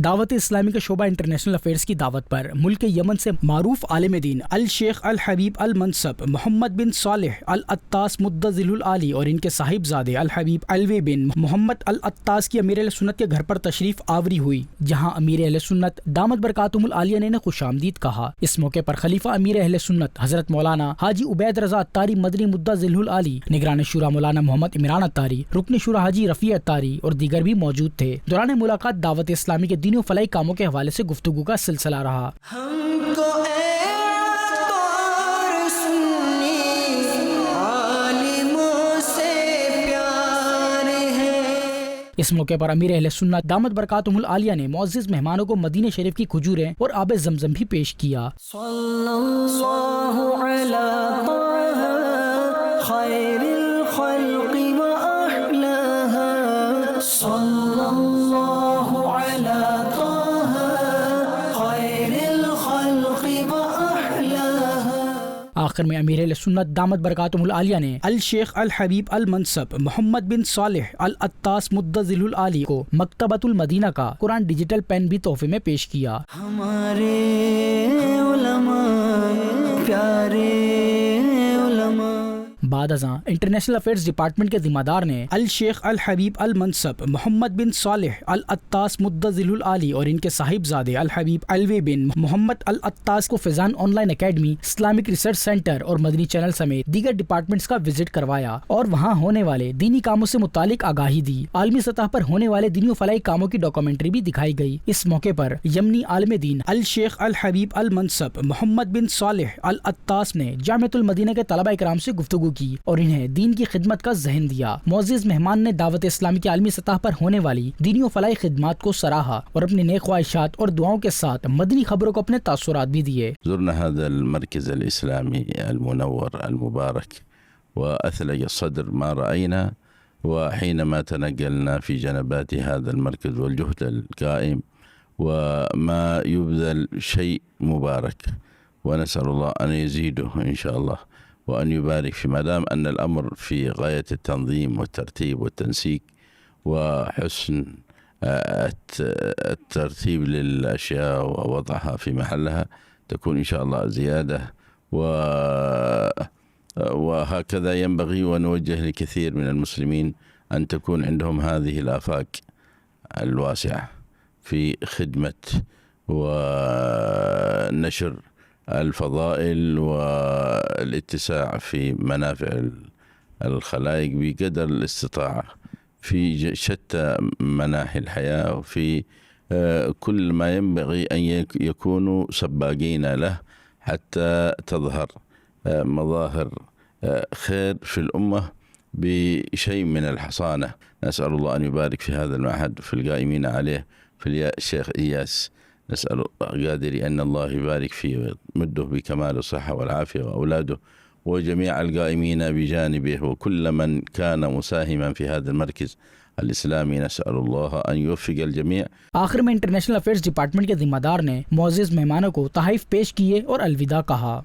دعوت اسلامی کے شعبہ انٹرنیشنل افیئرز کی دعوت پر ملک یمن سے معروف عالم دین الشیخ الحبیب المنصب محمد بن صالح العطاس مدظل العالی اور ان کے صاحبزادے الحبیب علوی بن محمد العطاس کی امیر اہل سنت کے گھر پر تشریف آوری ہوئی، جہاں امیر اہل سنت دامت برکاتہم العالیہ نے خوش آمدید کہا۔ اس موقع پر خلیفہ امیر اہل سنت حضرت مولانا حاجی عبید رضا عطاری مدنی مدظل العالی، نگران شورا مولانا محمد عمران عطاری، رکن شورا حاجی رفیع عطاری اور دیگر بھی موجود تھے۔ دوران ملاقات دعوت اسلامی کے دینی و فلاحی کاموں کے حوالے سے گفتگو کا سلسلہ رہا۔ اس موقع پر امیر اہل سنت دامت برکاتہم العالیہ نے معزز مہمانوں کو مدینہ شریف کی کھجوریں اور آب زمزم بھی پیش کیا۔ صلی اللہ علی طه خیر الخلق واحلاها، صلی اللہ علی طه خیر الخلق واحلاها۔ آخر میں امیر اہل سنت دامت برکاتہم العالیہ نے الشیخ الحبیب المنصب محمد بن صالح العطاس مدظل العالی کو مکتبۃ المدینہ کا قرآن ڈیجیٹل پین بھی تحفے میں پیش کیا۔ ہمارے علماء پیارے علماء۔ بعد ازاں انٹرنیشنل افیئرز ڈپارٹمنٹ کے ذمہ دار نے الشیخ الحبیب المنصب محمد بن صالح العطاس مدظل العالی اور ان کے صاحبزادے الحبیب علوی بن محمد العطاس کو Faizan online academy, Islamic research centre اور مدنی چینل سمیت دیگر ڈپارٹمنٹس کا وزٹ کروایا اور وہاں ہونے والے دینی کاموں سے متعلق آگاہی دی۔ عالمی سطح پر ہونے والے دینی و فلاحی کاموں کی ڈاکومنٹری بھی دکھائی گئی۔ اس موقع پر یمنی عالم دین الشیخ الحبیب المنصب محمد بن صالح العطاس نے جامعۃ المدینہ کے طلبہ اکرام سے گفتگو کی اور انہیں دین کی خدمت کا ذہن دیا۔ معزز مہمان نے دعوت اسلامی کی عالمی سطح پر ہونے والی دینی و فلاحی خدمات کو سراہا اور اپنی نیک خواہشات اور دعاؤں کے ساتھ مدنی خبروں کو اپنے تاثرات بھی دیے۔ زرنا هذا المركز الإسلامي المنور المبارك وأثلج الصدر ما رأينا، وحينما تنقلنا في جنبات هذا المركز والجهد القائم وما يبذل شيء مبارك، ونسأل الله أن يزيده إن شاء الله وأن يبارك في مدام أن الأمر في غاية التنظيم والترتيب والتنسيق وحسن الترتيب للأشياء ووضعها في محلها، تكون إن شاء الله زيادة. وهكذا ينبغي ونوجه لكثير من المسلمين أن تكون عندهم هذه الآفاق الواسعة في خدمة ونشر الفضائل والاتساع في منافع الخلائق بقدر الاستطاعة في شتى مناحي الحياة، وفي كل ما ينبغي أن يكونوا سباقين له حتى تظهر مظاهر خير في الأمة بشيء من الحصانة. نسأل الله أن يبارك في هذا المعهد وفي القائمين عليه، في الشيخ إياس، نسأل قادر أن الله يبارك فيه ويمده بكمال الصحة والعافية، وأولاده وجميع القائمين بجانبه وكل من كان مساهما في هذا المركز الاسلامی، نسأل اللہ ان یوفق الجمیع۔ آخر میں انٹرنیشنل افیئرز ڈپارٹمنٹ کے ذمہ دار نے معزز مہمانوں کو تحائف پیش کیے اور الوداع کہا۔